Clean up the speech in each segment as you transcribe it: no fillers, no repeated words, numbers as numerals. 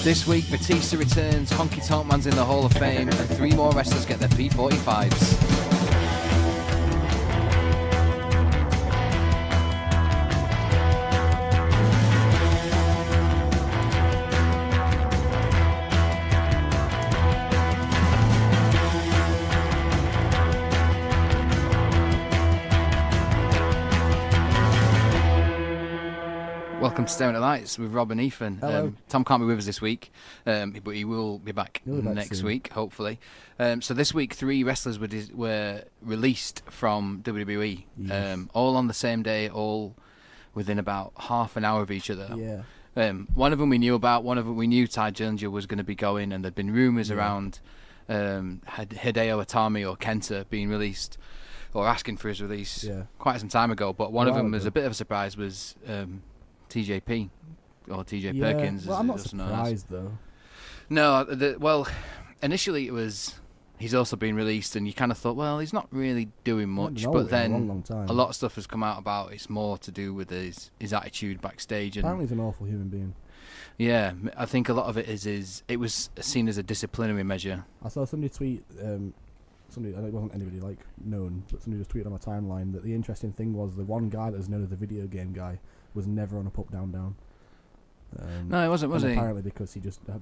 This week, Batista returns, Honky Tonk Man's in the Hall of Fame, and 3 more wrestlers get their P45s. Welcome to Staring at Lights with Rob and Ethan. Tom can't be with us this week, but he will be back next week, hopefully. So this week, 3 wrestlers were released from WWE, yes. All on the same day, all within about half an hour of each other. Yeah. One of them we knew about, one of them we knew Ty Dillinger was going to be going, and there'd been rumours around Hideo Itami or Kenta being released, or asking for his release quite some time ago, but one of them was a bit of a surprise, was TJP or TJ Perkins. Well, I'm not surprised though. No, well, initially it was he's also been released, and you kind of thought, well, he's not really doing much, but then a lot of stuff has come out about it's more to do with his attitude backstage. And apparently he's an awful human being. Yeah, I think a lot of it is it was seen as a disciplinary measure. I saw somebody tweet, and it wasn't anybody like known, but somebody just tweeted on my timeline that the interesting thing was the one guy that was known as the video game guy was never on a up down down. No, it wasn't, was he? Apparently because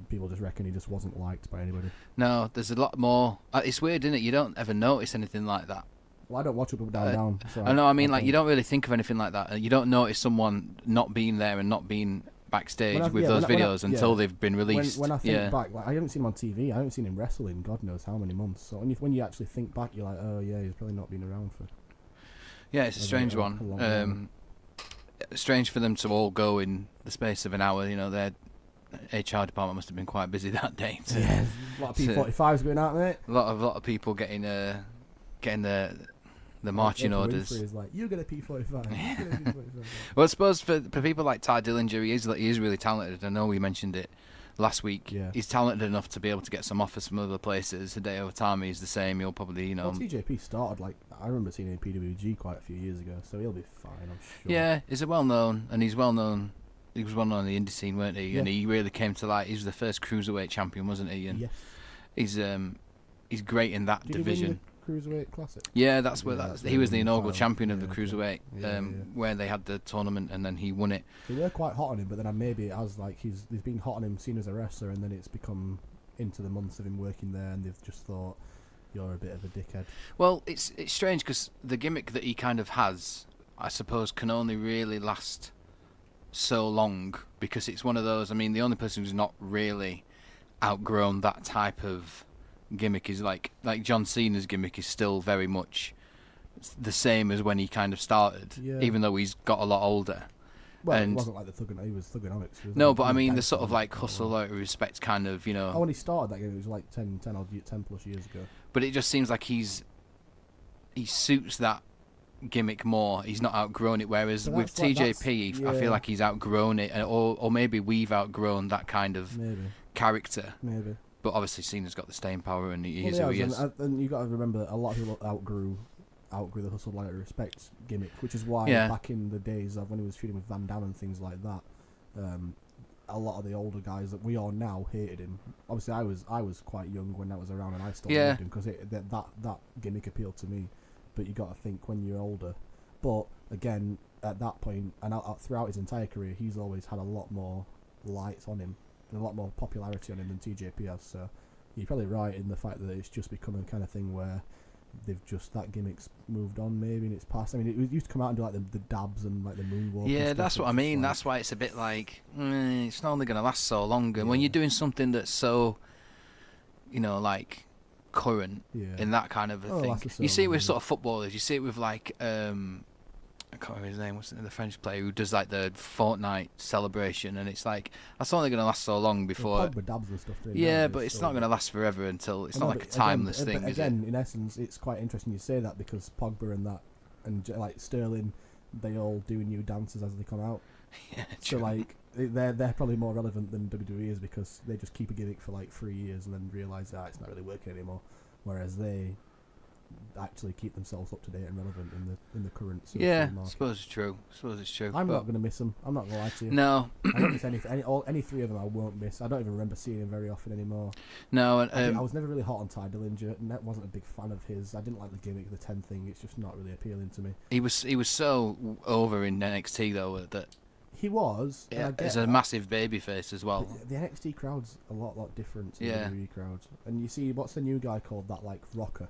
people just reckon he just wasn't liked by anybody. No, there's a lot more. It's weird, isn't it? You don't ever notice anything like that. Well, I don't watch up down down. So I know. I mean, like you don't really think of anything like that. You don't notice someone not being there and not being backstage with those videos until they've been released. When I think back, like, I haven't seen him on TV. I haven't seen him wrestle in God knows how many months. So when you actually think back, you're like, oh yeah, he's probably not been around for. Yeah, it's a strange one. Strange for them to all go in the space of an hour. You know, their HR department must have been quite busy that day. Yeah, a lot of P45s going out, mate. A lot of people getting the marching orders. Is like, you get a P45. Well, I suppose for people like Ty Dillinger, he is really talented. I know we mentioned it last week. Yeah. He's talented enough to be able to get some offers from other places. Hideo Itami is the same. He'll probably, Well, TJP started, like, I remember seeing him in PWG quite a few years ago, so he'll be fine, I'm sure. Yeah, he's well known, and he's well known. He was well known in the indie scene, weren't he? Yeah. And he really came to light. He was the first cruiserweight champion, wasn't he? And he's great in that division. Cruiserweight Classic. Yeah, he was the inaugural champion of the Cruiserweight, where they had the tournament, and then he won it. They were quite hot on him, but then maybe it has, like, he's been hot on him seen as a wrestler, and then it's become into the months of him working there, and they've just thought, you're a bit of a dickhead. Well, it's strange because the gimmick that he kind of has, I suppose, can only really last so long, because it's one of those. I mean, the only person who's not really outgrown that type of gimmick is like John Cena's gimmick is still very much the same as when he kind of started, even though he's got a lot older. Well, it wasn't like he was Thugonomics. No, but I mean the sort of like hustle out of respect kind of, you know. Oh, when he started that game, it was like 10 plus years ago. But it just seems like he suits that gimmick more. He's not outgrown it, whereas with TJP, I feel like he's outgrown it, or maybe we've outgrown that kind of character. Maybe. But obviously, Cena's got the staying power, and he is who he is. And you got to remember, a lot of people outgrew the hustle like respect gimmick, which is why back in the days of when he was feuding with Van Damme and things like that, a lot of the older guys that we all now hated him. Obviously, I was quite young when that was around, and I still loved him because that gimmick appealed to me. But you got to think when you're older. But again, at that point, and throughout his entire career, he's always had a lot more lights on him, and a lot more popularity on him than TJP has. So you're probably right in the fact that it's just become a kind of thing where that gimmick's moved on maybe in its past. I mean, it used to come out and do like the dabs and like the moonwalk. Yeah, that's what I mean. Like, that's why it's a bit like it's not only going to last so long. And when you're doing something that's so, you know, like current in that kind of a thing, you see it with sort of footballers. You see it with like I can't remember his name. What's the French player who does like the fortnight celebration, and it's like that's only going to last so long before. Pogba dabs and stuff. But it's not going to last forever until it's not like a timeless thing. Is it? In essence, it's quite interesting you say that because Pogba and like Sterling, they all do new dances as they come out. Yeah, so like they're probably more relevant than WWE is because they just keep a gimmick for like 3 years and then realise that it's not really working anymore. Whereas they actually keep themselves up to date and relevant in the current social Yeah, market. I suppose it's true. I'm not going to miss them. I'm not going to lie to you. No. I don't miss any three of them I won't miss. I don't even remember seeing him very often anymore. No, and I was never really hot on Ty Dillinger, and I wasn't a big fan of his. I didn't like the gimmick, the 10 thing. It's just not really appealing to me. he was so over in NXT though that He was. yeah, he's a massive babyface as well. But the NXT crowd's a lot different to the Yeah. WWE crowd. And you see, what's the new guy called? That like rocker.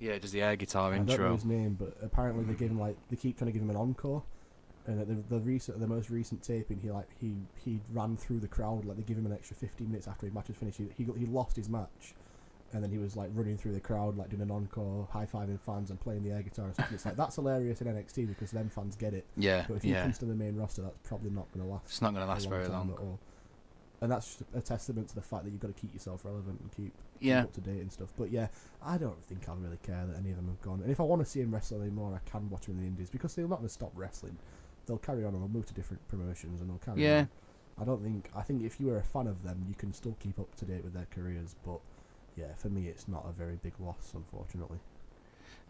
Yeah, does the air guitar I don't know intro. his name, but apparently they give him they keep trying to give him an encore. And at the most recent taping, he ran through the crowd, like they give him an extra 15 minutes after his match was finished. He lost his match, and then he was like running through the crowd, like doing an encore, high fiving fans and playing the air guitar and stuff. And it's like that's hilarious in NXT because then fans get it. Yeah, But if he comes to the main roster, that's probably not going to last. It's not going to last very time long. at all. And that's just a testament to the fact that you've got to keep yourself relevant and keep up to date and stuff. But yeah, I don't think I'll really care that any of them have gone. And if I want to see him wrestle anymore, I can watch him in the Indies because they're not going to stop wrestling. They'll carry on and they'll move to different promotions and they'll carry on. I think if you were a fan of them, you can still keep up to date with their careers. But yeah, for me, it's not a very big loss, unfortunately.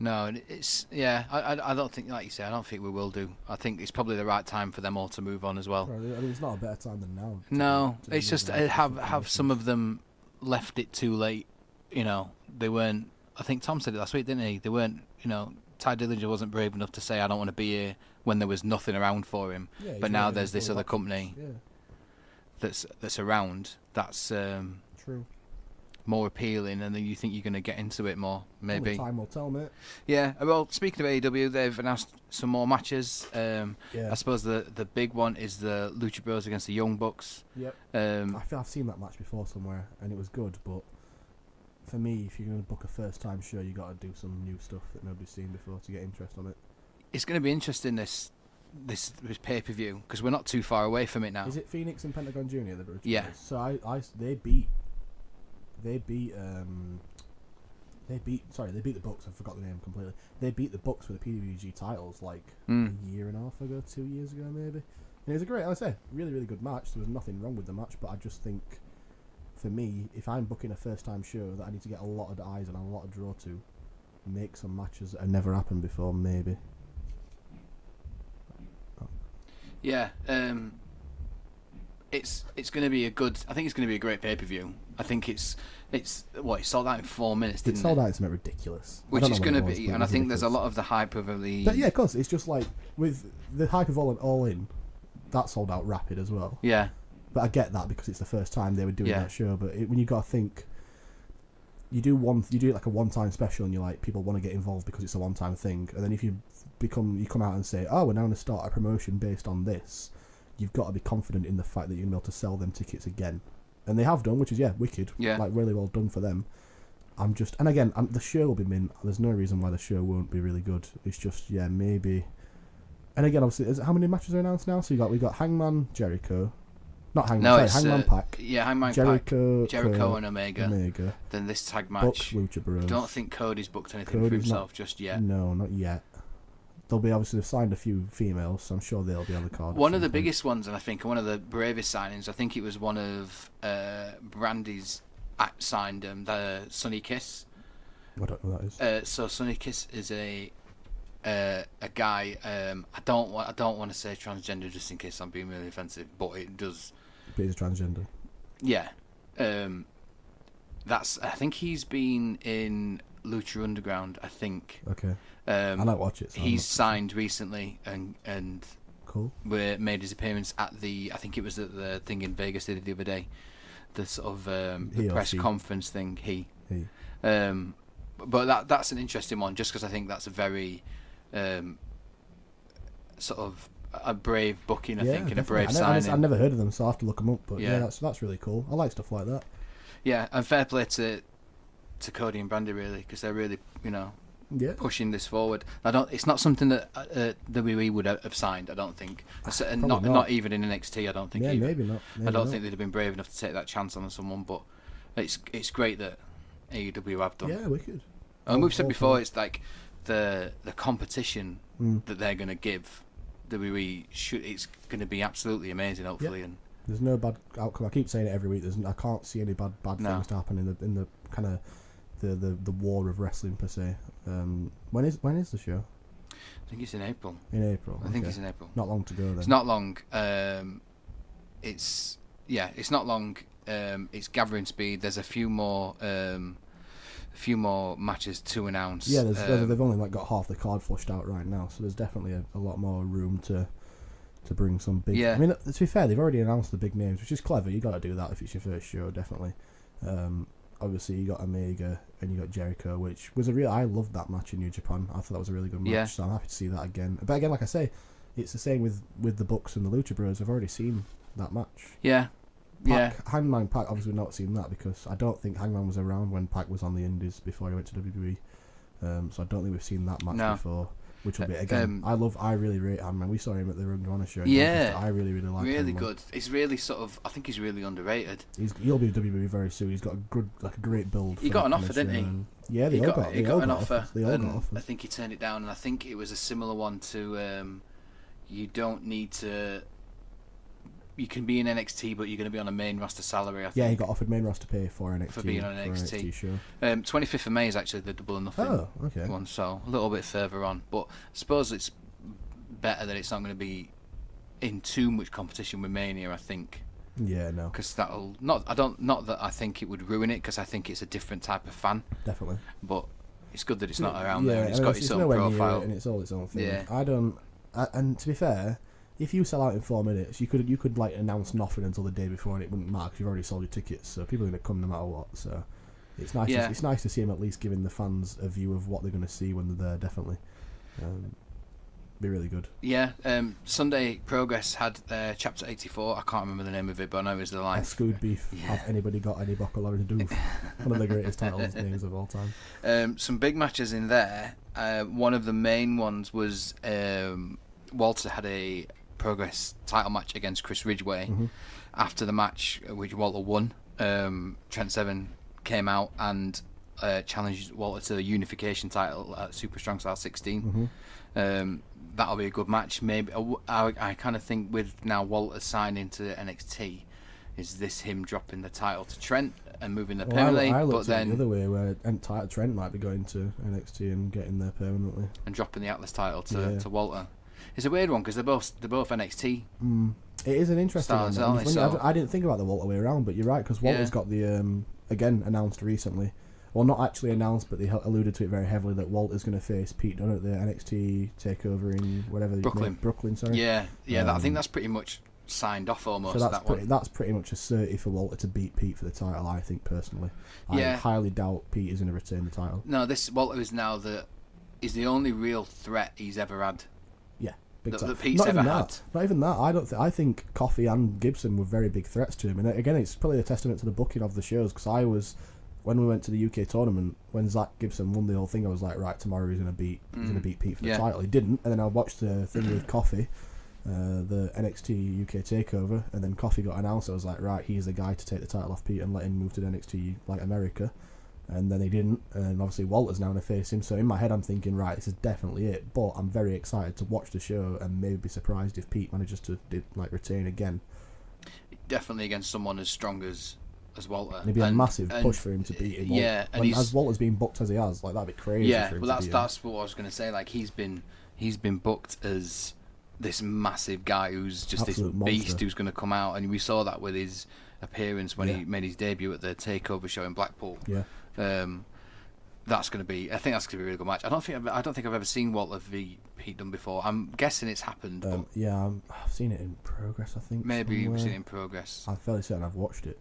No, it's I don't think, like you say, I don't think we will do. I think it's probably the right time for them all to move on as well. I mean, it's not a better time than now. No, it's just have some of them left it too late. You know, they weren't. I think Tom said it last week, didn't he? They weren't. You know, Ty Dillinger wasn't brave enough to say, "I don't want to be here," when there was nothing around for him. Yeah, but now there's this other company that's around. That's true. More appealing, and then you think you're going to get into it more, maybe. Only time will tell, mate. Yeah, well, speaking of AEW, they've announced some more matches. I suppose the big one is the Lucha Bros against the Young Bucks. Yep. I feel I've seen that match before somewhere, and it was good, but for me, if you're going to book a first-time show, you got to do some new stuff that nobody's seen before to get interest on it. It's going to be interesting, this pay-per-view, because we're not too far away from it now. Is it Phoenix and Pentagon Jr. the British? Yeah. So they beat the Bucks. I forgot the name completely. They beat the Bucks for the PWG titles like a year and a half ago, 2 years ago maybe. And it was a great, like I say, really, really good match. There was nothing wrong with the match, but I just think, for me, if I'm booking a first-time show that I need to get a lot of eyes and a lot of draw to, make some matches that have never happened before, maybe. Yeah, it's going to be a good. I think it's going to be a great pay-per-view. I think it's sold out in 4 minutes. Didn't it sold out in something ridiculous, which is going to be, and I think there's a lot of the hype of the. But yeah, of course, it's just like with the hype of All In, that sold out rapid as well. Yeah, but I get that because it's the first time they were doing that show. But when you got to think, you do it like a one-time special, and you're like, people want to get involved because it's a one-time thing, and then if you come out and say, oh, we're now going to start a promotion based on this, you've got to be confident in the fact that you're going to be able to sell them tickets again. And they have done, which is, wicked. Yeah. Like, really well done for them. And again, the show will be mint. There's no reason why the show won't be really good. It's just, maybe. And again, obviously, how many matches are announced now? So we got Hangman, Jericho. Not Hangman, Hangman Pac. Yeah, Hangman Jericho, Pac. Jericho and Omega. Then this tag match. Bucks, Lucha Bros. I don't think Cody's booked anything for himself just yet. No, not yet. They've signed a few females, so I'm sure they'll be on the card. One of the biggest ones, and I think one of the bravest signings, I think it was one of Brandy's signed the Sonny Kiss. I don't know what that is. So Sonny Kiss is a guy. I don't want to say transgender just in case I'm being really offensive, but it does. But he's a transgender. Yeah. I think he's been in Lucha Underground, I think. Okay. I don't watch it. So he's signed recently and cool. Made his appearance at I think it was at the thing in Vegas they did the other day, the sort of the press conference thing. He. But that's an interesting one, just because I think that's a very sort of a brave booking. I think, and a brave signing. I've never heard of them, so I have to look them up. But that's really cool. I like stuff like that. Yeah, and fair play to Cody and Brandy, really, because they're really pushing this forward. It's not something that WWE would have signed. I don't think. Not even in NXT. I don't think. Yeah, maybe not. I don't think they'd have been brave enough to take that chance on someone. But it's great that AEW have done. Yeah, wicked. And we've said before, it's like the competition that they're going to give WWE it's going to be absolutely amazing. Hopefully, and there's no bad outcome. I keep saying it every week. I can't see any bad things to happen in the kind of the war of wrestling per se. When is the show? I think it's in April. In April. I think it's in April. Not long to go then. It's not long. It's not long. It's gathering speed. There's a few more matches to announce. Yeah, they've only got half the card flushed out right now, so there's definitely a lot more room to bring some big. Yeah. I mean, to be fair, they've already announced the big names, which is clever. You got to do that if it's your first show, definitely. Obviously, you got Omega and you got Jericho, which was I loved that match in New Japan. I thought that was a really good match, so I'm happy to see that again. But again, like I say, it's the same with the Bucks and the Lucha Bros. I've already seen that match. Yeah. Hangman Pac, obviously we've not seen that because I don't think Hangman was around when Pac was on the Indies before he went to WWE. So I don't think we've seen that match before. Which will be again. I really rate Hangman. We saw him at the Ring of Honor show. Yeah, I really like. Really Hangman. good. He's really I think he's really underrated. He'll be WWE very soon. He's got a great build. He got an offer, didn't he? Yeah, he got an offer. They all got offers. I think he turned it down, and I think it was a similar one to. You don't need to. You can be in NXT, but you're going to be on a main roster salary. I think. Yeah, he got offered main roster pay for NXT. For being on an NXT show. 25th of May is actually the Double or Nothing one, so a little bit further on. But I suppose it's better that it's not going to be in too much competition with Mania, I think. Yeah, no. Because that'll not that I think it would ruin it, because I think it's a different type of fan. Definitely. But it's good that it's not around there. And it's got its own profile, and it's all its own thing. Yeah. And to be fair, if you sell out in 4 minutes, you could like announce nothing until the day before, and it wouldn't matter because you've already sold your tickets. So people are going to come no matter what. So it's nice. Yeah. It's nice to see them at least giving the fans a view of what they're going to see when they're there. Definitely, be really good. Yeah. Sunday Progress had chapter 84. I can't remember the name of it, but I know it was the line. Scoot Beef. Yeah. Have anybody got any Boccolaro to do? One of the greatest titles names of all time. Some big matches in there. One of the main ones was Walter had a Progress title match against Chris Ridgway. Mm-hmm. After the match, which Walter won, Trent Seven came out and challenged Walter to the unification title at Super Strong Style 16. Mm-hmm. That'll be a good match. Maybe I kind of think with now Walter signing to NXT, is this him dropping the title to Trent and moving there permanently? I looked at it the other way, where Trent might be going to NXT and getting there permanently and dropping the Atlas title to Walter. It's a weird one because they're both NXT. It is an interesting stars, one. Aren't they? So, I didn't think about the Walter way around, but you're right, because Walter's got the again announced recently. Well, not actually announced, but they alluded to it very heavily that Walter's going to face Pete Dunne at the NXT takeover in whatever Brooklyn. Sorry. Yeah. I think that's pretty much signed off almost. So that's pretty much a certainty for Walter to beat Pete for the title. I think personally. I highly doubt Pete is going to retain the title. No, this Walter is now is the only real threat he's ever had. That Pete's ever had. Not even that. I think Coffey and Gibson were very big threats to him, and again, it's probably a testament to the booking of the shows. Because when we went to the UK tournament, when Zach Gibson won the whole thing, I was like, right, tomorrow he's gonna beat Pete for the title. He didn't, and then I watched the thing with Coffey, the NXT UK takeover, and then Coffey got announced. I was like, right, he's the guy to take the title off Pete and let him move to the NXT like America. And then they didn't, and obviously Walter's now going to face him. So in my head, I'm thinking, right, this is definitely it. But I'm very excited to watch the show and maybe be surprised if Pete manages to retain again. Definitely against someone as strong as Walter. It'd be a massive push for him to beat him. Yeah, and as Walter's been booked as he has, like that'd be crazy. Yeah, for him well, that's what I was going to say. Like he's been booked as this massive guy who's just Absolute this beast monster. who's going to come out, and we saw that with his appearance when he made his debut at the Takeover show in Blackpool. Yeah. That's going to be. I think that's going to be a really good match. I don't think I've ever seen Walter v Pete Dunne before. I'm guessing it's happened. But I've seen it in Progress. I think maybe somewhere. you've seen it in Progress. I'm fairly certain I've watched it.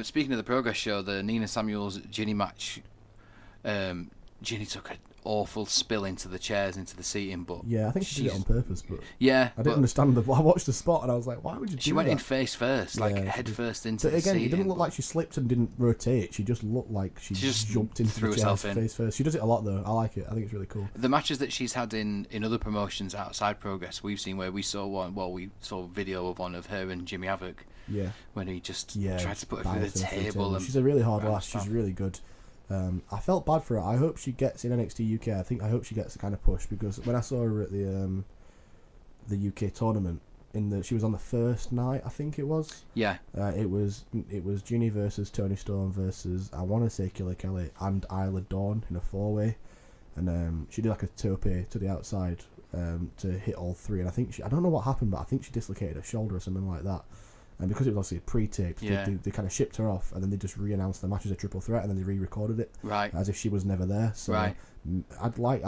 Speaking of the Progress show, the Nina Samuels Ginny match. Ginny took an awful spill into the chairs, into the seating, but yeah, I think she did it on purpose. But yeah, I didn't understand I watched the spot and I was like, why would you do that? She went in face first, head first into the seating. Again, it didn't look like she slipped and didn't rotate. She just looked like she just jumped into the chairs face first. She does it a lot though. I like it. I think it's really cool. The matches that she's had in other promotions outside Progress, we've seen where we saw one. Well, we saw video of one of her and Jimmy Havoc. Yeah. When he just tried to put her through the table. She's a really hard lass. She's really good. I felt bad for her. I hope she gets in NXT UK. I hope she gets the kind of push, because when I saw her at the UK tournament, she was on the first night, I think it was. Yeah. It was Ginny versus Toni Storm versus, I want to say, Killer Kelly and Isla Dawn in a 4-way, and she did like a tope to the outside to hit all three, and I think I don't know what happened, but I think she dislocated her shoulder or something like that. And because it was obviously pre-taped, they kind of shipped her off, and then they just re-announced the match as a triple threat, and then they re-recorded it, right, as if she was never there. So I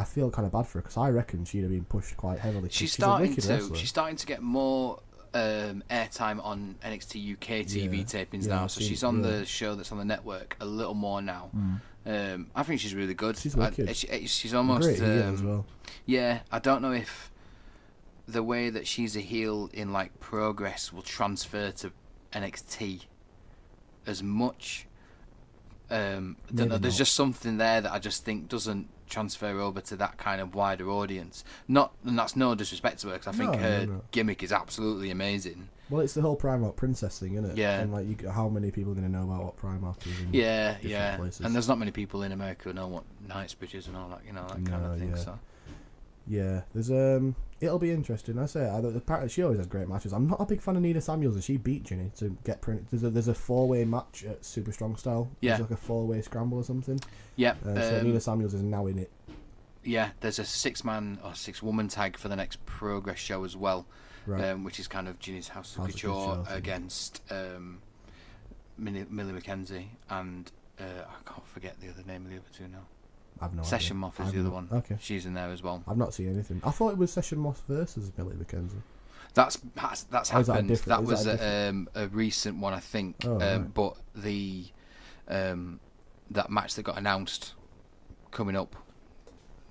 feel kind of bad for her, because I reckon she'd have been pushed quite heavily. She's starting to get more airtime on NXT UK TV tapings now, so she's on the show that's on the network a little more now. I think she's really good. She's wicked. She's almost great heel as well. Yeah, I don't know if the way that she's a heel in like Progress will transfer to NXT as much. Don't know. There's just something there that I just think doesn't transfer over to that kind of wider audience. And that's no disrespect to her, because I think her gimmick is absolutely amazing. Well, it's the whole Primark Princess thing, isn't it? Yeah. And like, how many people are going to know about what Primark is? In different places? And there's not many people in America who know what Knightsbridge is and all that, that kind of thing. Yeah. So. Yeah, there's it'll be interesting. I say, apparently she always has great matches. I'm not a big fan of Nina Samuels, and she beat Ginny to get print. There's a 4-way match at Super Strong Style. Yeah, there's like a 4-way scramble or something. Yeah. So Nina Samuels is now in it. Yeah, there's a 6-man or 6-woman tag for the next Progress show as well, right. Which is kind of Ginny's House of Couture against Millie McKenzie and I can't forget the other name of the other two now. I've no Session idea. Moth is the other one. Okay. She's in there as well. I've not seen anything. I thought it was Session Moth versus Millie McKenzie. That's happened. That was a recent one, I think. Right. But the that match that got announced coming up,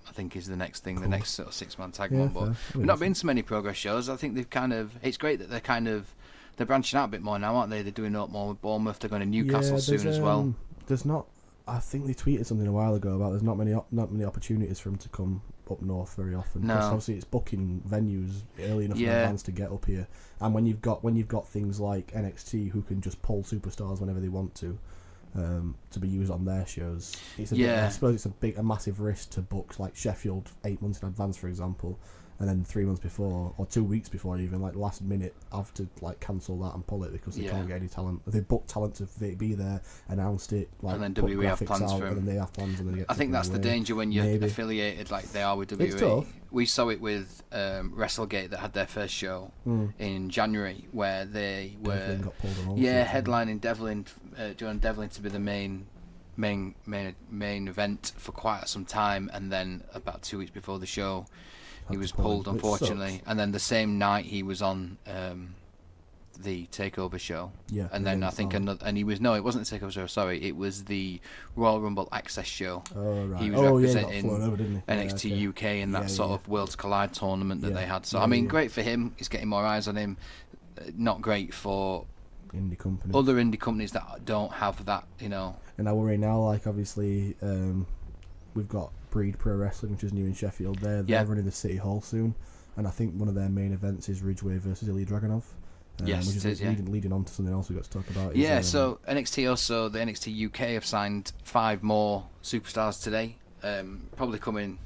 I think, is the next thing. Cool. The next sort of 6-man tag one. But we've not been to many Progress shows. I think they've kind of. It's great that they're branching out a bit more now, aren't they? They're doing a lot more with Bournemouth. They're going to Newcastle soon as well. There's not. I think they tweeted something a while ago about there's not many opportunities for him to come up north very often. No. Because obviously it's booking venues early enough in advance to get up here, and when you've got things like NXT who can just pull superstars whenever they want to be used on their shows, I suppose it's a massive risk to book like Sheffield 8 months in advance, for example, and then 3 months before or 2 weeks before, even like last minute, have to like cancel that and pull it because they can't get any talent. They booked talent to be there, announced it, like, and then WWE have plans for him. And then they have plans, and then they get. I think that's the danger when you're affiliated like they are with WWE. It's tough. We saw it with WrestleGate that had their first show in January, where they were Devlin got pulled on headlining Devlin, John Devlin to be the main event for quite some time, and then about 2 weeks before the show, he was pulled, unfortunately, and then the same night he was on the Takeover show. Yeah, and then I think it wasn't the Takeover show. Sorry, it was the Royal Rumble Access show. Oh right. He was representing he got flown over, didn't he? NXT UK in that sort of Worlds Collide tournament that they had. So I mean, great for him. He's getting more eyes on him. Not great for indie companies. Other indie companies that don't have that, And I worry now, like obviously, we've got Breed Pro Wrestling, which is new in Sheffield. They're running the City Hall soon, and I think one of their main events is Ridgeway versus Ilya Dragunov. Yes, which is leading on to something else we've got to talk about. So NXT also, the NXT UK have signed 5 more superstars today. Probably coming,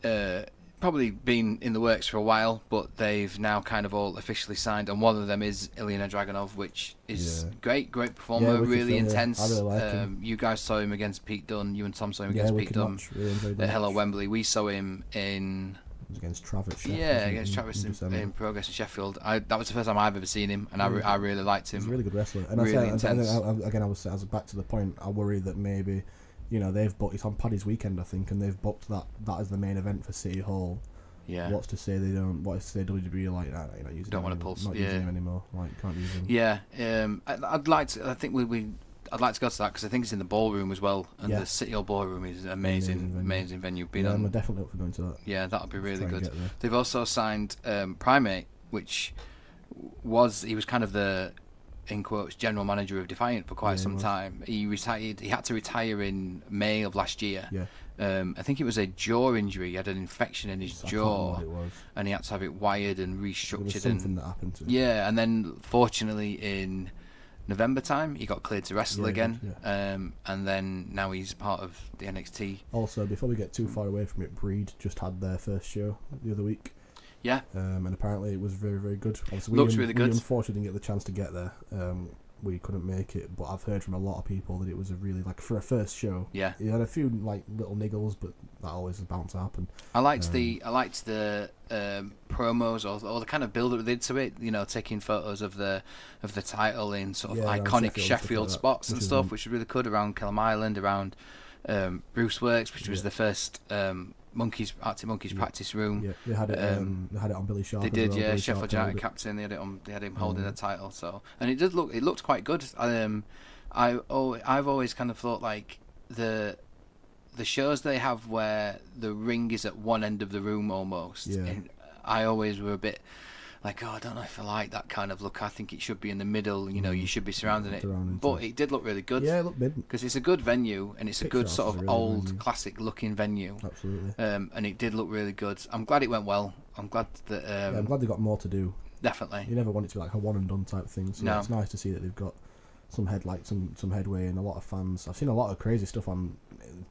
probably been in the works for a while, but they've now kind of all officially signed, and one of them is Ilya Dragunov, which is great performer, really intense. I really like him. You guys saw him against Pete Dunne. You and Tom saw him against Pete Dunne at Hello Wembley. We saw him in. Against Travis. Against Travis in Progress in Sheffield. That was the first time I've ever seen him, and I really liked him. He's a really good wrestler. And really intense. I was back to the point. I worry that maybe, they've booked. It's on Paddy's weekend, I think, and they've booked that as the main event for City Hall. Yeah. What's to say they don't? What is to say WWE like that? You're not using. Don't want to pulse. Not using him anymore. Like, you can't use him. Yeah. I'd like to. I think I'd like to go to that because I think it's in the ballroom as well, and the City Hall ballroom is an amazing venue. I'm definitely up for going to that. Yeah, that would be really good. They've also signed Primate, which he was kind of the, in quotes, general manager of Defiant for quite some time. He retired. He had to retire in May of last year. Yeah. I think it was a jaw injury. He had an infection in his jaw, and he had to have it wired and restructured. There was something that happened to him. Yeah, and then fortunately in November time he got cleared to wrestle again, and then now he's part of the NXT. Also, before we get too far away from it, Breed just had their first show the other week. Yeah. And apparently it was very, very good. Obviously, Looks really good. We unfortunately didn't get the chance to get there. We couldn't make it, but I've heard from a lot of people that it was a really, like, for a first show. Yeah. It had a few like little niggles, but that always is bound to happen. I liked the promos or the kind of build up they did to it. You know, taking photos of the title in sort of iconic Sheffield spots and stuff, which was really good, around Kellam Island, around Bruce Works, which was the first Arctic Monkeys practice room. Yeah, they had it on Billy Sharp. They did, well. yeah. Billy Sheffield Sharp Giant captain. They had him holding the title. So, and it looked quite good. I've always kind of thought like the shows they have where the ring is at one end of the room almost. Yeah. And I always were a bit like, I don't know if I like that kind of look. I think it should be in the middle. You know, you should be surrounding it. But it did look really good. Yeah, it looked mid. Because it's a good venue and it's a good sort of really old, classic-looking venue. Absolutely. And it did look really good. I'm glad it went well. I'm glad that. I'm glad they got more to do. Definitely. You never want it to be like a one and done type thing. So it's nice to see that they've got some headway and a lot of fans. I've seen a lot of crazy stuff on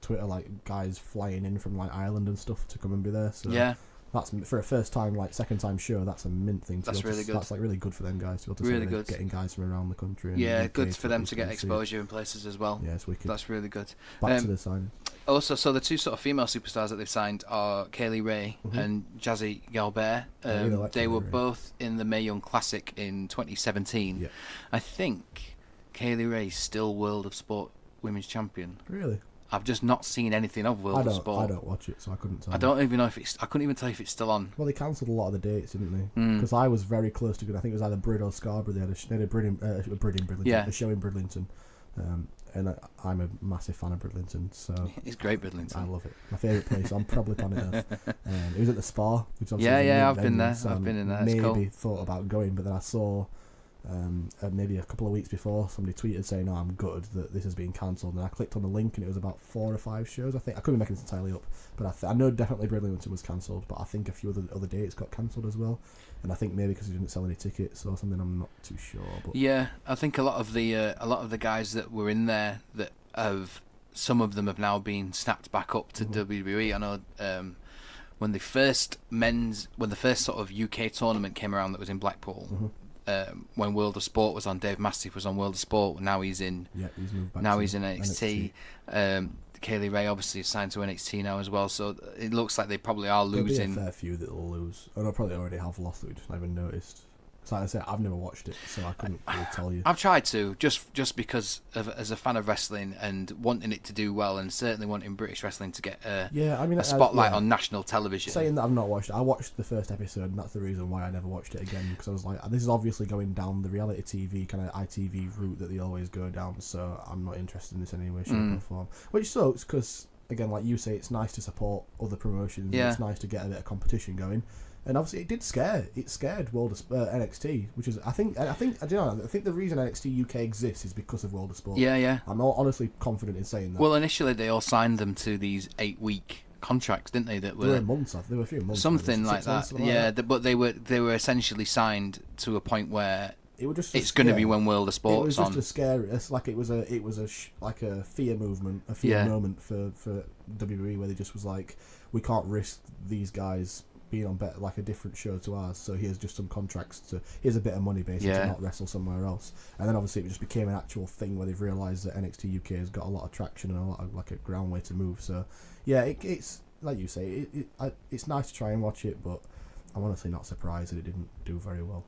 Twitter, like guys flying in from like Ireland and stuff to come and be there. So yeah. That's for a first time, like second time show. That's a mint thing. That's really good. That's like really good for them guys to be able to really good. Getting guys from around the country. And yeah, UK good for them to get exposure in places as well. Yeah, it's wicked. That's really good. Back to the signing. Also, so the two sort of female superstars that they've signed are Kaylee Ray and Jazzy Galbert. They were both in the Mae Young Classic in 2017. Yeah. I think Kaylee Ray's still World of Sport Women's Champion. Really? I've just not seen anything of World of Sport. I don't watch it, so I couldn't tell. I don't even know if I couldn't even tell you if it's still on. Well, they cancelled a lot of the dates, didn't they? Because I was very close to good. I think it was either Brid or Scarborough. They had a show in Bridlington. And I'm a massive fan of Bridlington, so it's great, Bridlington. I love it. My favourite place on probably planet Earth. It was at the Spa, which obviously I've been there. So I've been in there. It's maybe cool. Thought about going, but then I saw maybe a couple of weeks before somebody tweeted saying, "Oh, I'm gutted that this has been cancelled." And I clicked on the link, and it was about 4 or 5 shows. I think I couldn't be making this entirely up, but I know definitely Bridlington was cancelled. But I think a few other dates got cancelled as well. And I think maybe because he didn't sell any tickets or something. I'm not too sure. But yeah, I think a lot of the guys that were in there some of them have now been snapped back up to WWE. I know when the first sort of UK tournament came around that was in Blackpool. When World of Sport was on, Dave Mastiff was on World of Sport. Now he's in. Yeah, he's moved back. Now he's in NXT. Kaylee Ray obviously is signed to NXT now as well. So it looks like they probably are losing. There'll be a fair few that will lose. And I probably already have lost that we just haven't noticed. So like I said, I've never watched it, so I couldn't really tell you. I've tried to, just because as a fan of wrestling and wanting it to do well, and certainly wanting British wrestling to get a spotlight on national television. Saying that I've not watched it, I watched the first episode, and that's the reason why I never watched it again, because I was like, this is obviously going down the reality TV, kind of ITV route that they always go down, so I'm not interested in this in any way, shape or form. Which sucks, because, again, like you say, it's nice to support other promotions, and it's nice to get a bit of competition going. And obviously, it scared World of NXT, which is I think the reason NXT UK exists is because of World of Sport. Yeah. I'm honestly confident in saying that. Well, initially they all signed them to these 8-week contracts, didn't they? They were months. They were a few months. Something like that. Yeah, but they were essentially signed to a point where it's going to be when World of Sport's on. It was just a scary. It's like it was a fear movement, a fear moment for WWE, where they just was like, we can't risk these guys being on like a different show to ours, so here's just some contracts here's a bit of money basically to not wrestle somewhere else. And then obviously it just became an actual thing where they've realised that NXT UK has got a lot of traction and a lot of like a groundway to move. So yeah, it's like you say, it's nice to try and watch it, but I'm honestly not surprised that it didn't do very well.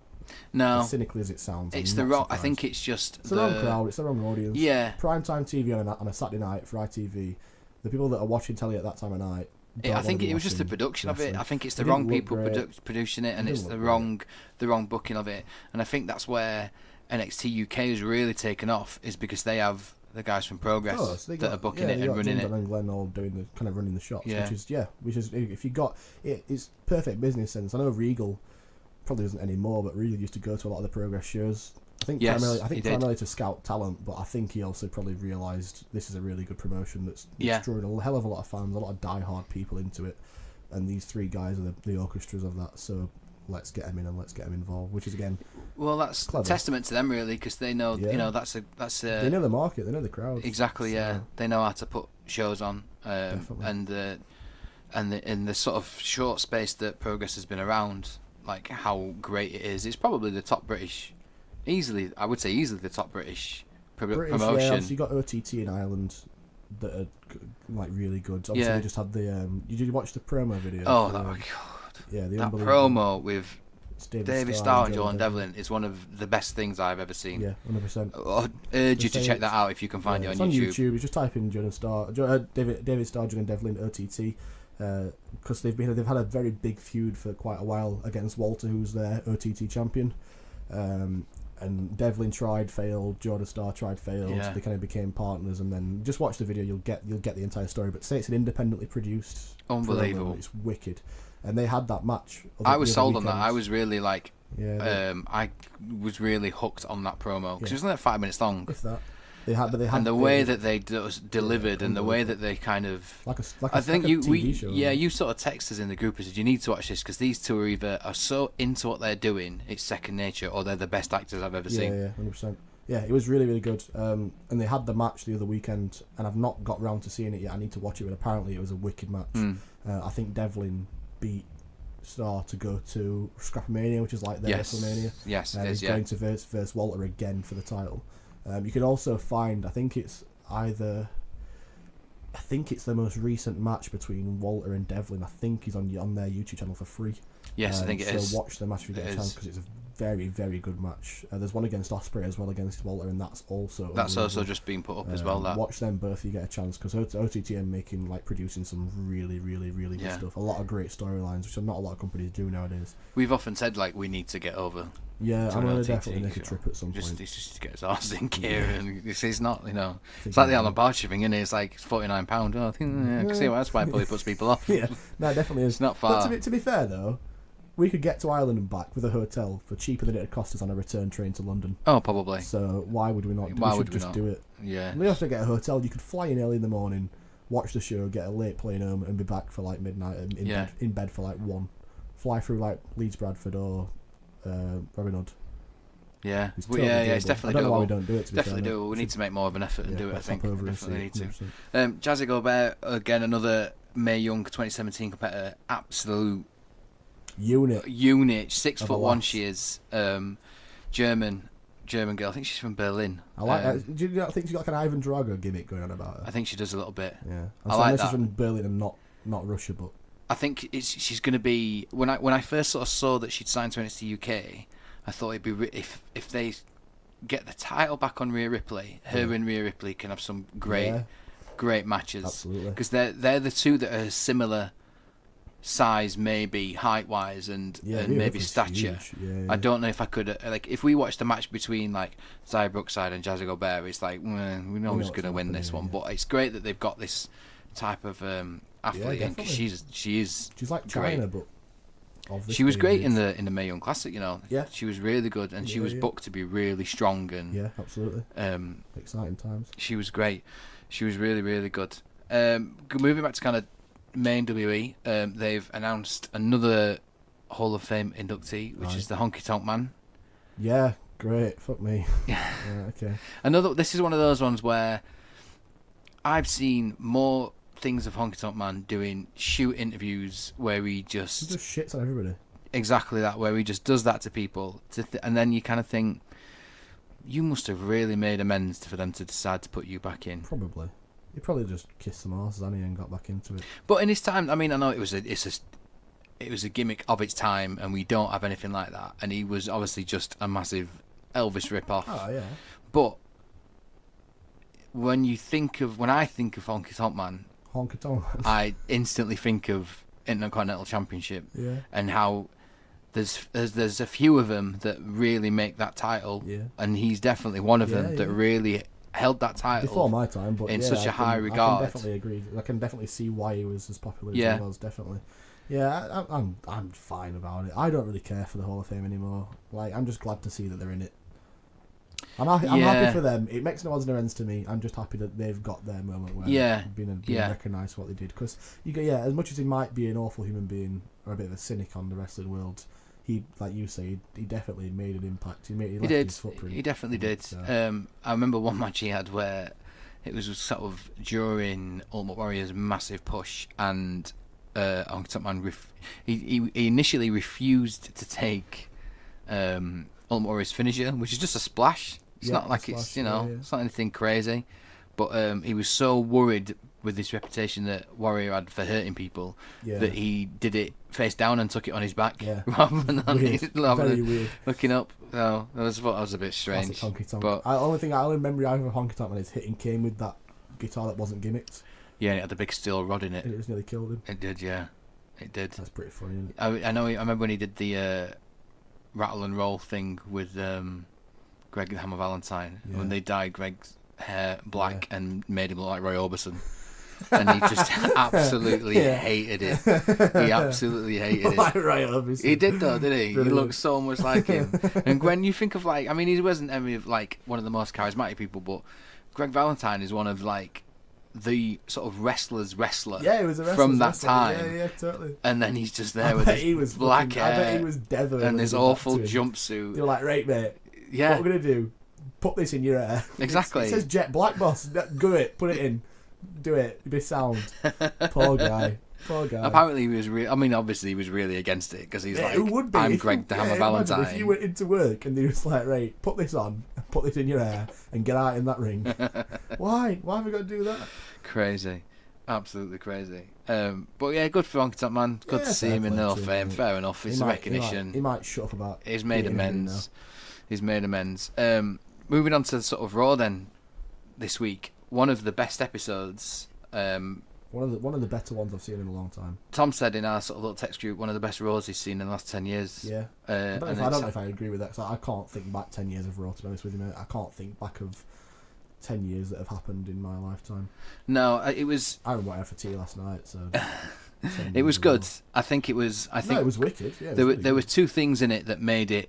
No, as cynically as it sounds, it's the wrong. I think it's just the wrong crowd. It's the wrong audience. Yeah, primetime TV on a Saturday night for ITV. The people that are watching telly at that time of night. I think it was just the production of it. I think it's the wrong people producing it, and it's the wrong booking of it. And I think that's where NXT UK has really taken off, is because they have the guys from Progress that are booking it and running it. And Glenn all doing the kind of running the shots, which is if you got it's perfect business sense. I know Regal probably doesn't anymore, but Regal used to go to a lot of the Progress shows. I think primarily to scout talent, but I think he also probably realised this is a really good promotion that's drawing a hell of a lot of fans, a lot of die-hard people into it, and these 3 guys are the orchestras of that, so let's get them in and let's get them involved, which is, again, well, that's clever. Testament to them, really, because they know, they know the market, they know the crowd. Exactly, so. They know how to put shows on, and and in the sort of short space that Progress has been around, like how great it is. It's probably the top British, I would say easily the top British promotion. Yeah, obviously you got OTT in Ireland that are like really good. Obviously they just had the. Did you watch the promo video? Oh, my God! Yeah, that promo with David Starr and Jordan Devlin is one of the best things I've ever seen. Yeah, 100%. I urge you to check that out if you can find it on YouTube. It's on YouTube. You just type in David Starr, Jordan Devlin, OTT, because they've had a very big feud for quite a while against Walter, who's their OTT champion. And Devlin tried, failed. Jordan Starr tried, failed. Yeah. They kind of became partners, and then just watch the video. You'll get the entire story. But say it's an independently produced. Unbelievable. Promo, it's wicked. And they had that match. I was sold on that. I was really like, I was really hooked on that promo because it was only like 5 minutes long. If that, they had, and the way that they delivered, and the way that they kind of, I think TV show, you sort of text us in the group and said you need to watch this because these two are so into what they're doing, it's second nature, or they're the best actors I've ever seen. Yeah, 100%. Yeah, it was really, really good. And they had the match the other weekend, and I've not got round to seeing it yet. I need to watch it, but apparently it was a wicked match. I think Devlin beat Starr to go to Scrapomania, which is like their WrestleMania. Yes, he's going to verse Walter again for the title. You can also find, I think it's the most recent match between Walter and Devlin. I think he's on their YouTube channel for free. Yes, I think it is. So watch the match if you get a chance, because it's a very, very good match. There's one against Ospreay as well against Walter, and that's also just been put up as well. That watch them both if you get a chance, because OTT are producing some really, really, really good stuff. A lot of great storylines, which not a lot of companies do nowadays. We've often said like we need to get over. Yeah, I'm going to definitely make a trip at some point. It's just to get his arse in gear, and it's not, it's like the Alan Barcher thing, isn't it? It's like it's £49. Oh, I think I can see why that's why probably puts people off. Yeah, no, it definitely is. It's not far. But to be fair though, we could get to Ireland and back with a hotel for cheaper than it would cost us on a return train to London. Oh, probably. So why would we not? We should just do it. Yeah. We have to get a hotel. You could fly in early in the morning, watch the show, get a late plane home, and be back for like midnight in bed for like 1. Fly through like Leeds, Bradford, or Robin Hood. Yeah, it's totally it's definitely doable. I don't know why we don't do it. Definitely doable. We need to make more of an effort and do it. I think definitely need to. Jazzy Gobert, again, another Mae Young 2017 competitor, absolute unit. 6'1" she is. German girl. I think she's from Berlin. I like that. Do you not think she's got like an Ivan Drago gimmick going on about her? I think she does a little bit. Yeah, I like that. She's from Berlin and not Russia, but I think she's going to be. When I first sort of saw that she'd signed to NXT UK, I thought it'd be if they get the title back on Rhea Ripley, her and Rhea Ripley can have some great matches. Absolutely, because they're the two that are similar size, maybe height wise, and maybe stature. I don't know if I could like if we watched a match between like Xia Brookside and Jazzy Gobert, it's like we know who's going to win this one. But it's great that they've got this type of athlete, because she's like great. China, but she was great in the Mae Young Classic. Yeah, she was really good, and she was booked to be really strong and absolutely. Exciting times. She was great. She was really, really good. Moving back to kind of main WWE, they've announced another Hall of Fame inductee, which is the Honky Tonk Man. Yeah, great. Fuck me. Yeah, okay. This is one of those ones where I've seen more things of Honky Tonk Man doing shoot interviews where he just shits on everybody. Exactly that, where he just does that to people, and then you kind of think, you must have really made amends for them to decide to put you back in. Probably. He probably just kissed some arses, hadn't he, and got back into it. But in his time, I mean, I know it was a gimmick of its time, and we don't have anything like that. And he was obviously just a massive Elvis rip-off. Oh yeah. But when I think of Honky Tonk Man, I instantly think of Intercontinental Championship. Yeah. And how there's a few of them that really make that title. Yeah. And he's definitely one of them that really held that title before my time, but in such a high regard. I can definitely agree. I can definitely see why he was as popular as he was. Definitely. Yeah, I'm fine about it. I don't really care for the Hall of Fame anymore. Like, I'm just glad to see that they're in it. I'm happy for them. It makes no odds no ends to me. I'm just happy that they've got their moment where they've been recognised for what they did. Because as much as he might be an awful human being or a bit of a cynic on the wrestling world, he, like you say, he definitely made an impact. He left his footprint. He definitely did. So. I remember one match he had where it was sort of during Ultimate Warrior's massive push, and Honky Tonk Man, he initially refused to take Ultimate Warrior's finisher, which is just a splash. It's not like it's, it's not anything crazy. But he was so worried with this reputation that Warrior had for hurting people that he did it face down and took it on his back rather than weird. Looking up. So I thought that was a bit strange. Honky Tonk. But I only memory I have of Honky Tonk Man is hitting Kane with that guitar that wasn't gimmicked. Yeah, and it had the big steel rod in it. And it just nearly killed him. It did, yeah. It did. That's pretty funny, isn't it? I remember when he did the rattle and roll thing with Greg the Hammer Valentine. Yeah. When they dyed Greg's hair black and made him look like Roy Orbison. And he just absolutely hated it. He absolutely hated it. Like Roy Orbison. He did though, didn't he? Brilliant. He looked so much like him. And when you think of he wasn't one of the most charismatic people, but Greg Valentine is one of the sort of wrestler. Yeah, he was a from that wrestler. time. Yeah, totally. And then he's just there with his black hair. I bet he was devil and this awful jumpsuit. You're like, right, mate. Yeah. What we're gonna do? Put this in your hair. Exactly. It says Jet Black, boss. Do it. Put it in. Do it. Be sound. Poor guy. Apparently he was obviously he was really against it because he's who would be? I'm Greg the Hammer Valentine. If you went into work and they was like, right, put this on, put this in your hair and get out in that ring. Why have we got to do that? Crazy. Absolutely crazy. But yeah, good for Honky Tonk Man. Good to see him in the Hall of Fame. Fair enough. It's a recognition. He might shut up about it. He's made amends. Moving on to sort of Raw then this week. One of the best episodes. One of the better ones I've seen in a long time. Tom said in our sort of little text group, one of the best Raws he's seen in the last 10 years. Yeah. I don't know if I agree with that, because I can't think back 10 years of Raw, to be honest with you, mate. I can't think back of 10 years that have happened in my lifetime. No, it was... I remember what I had for tea last night, so... It was good. It was wicked. Yeah, there were two things in it that made it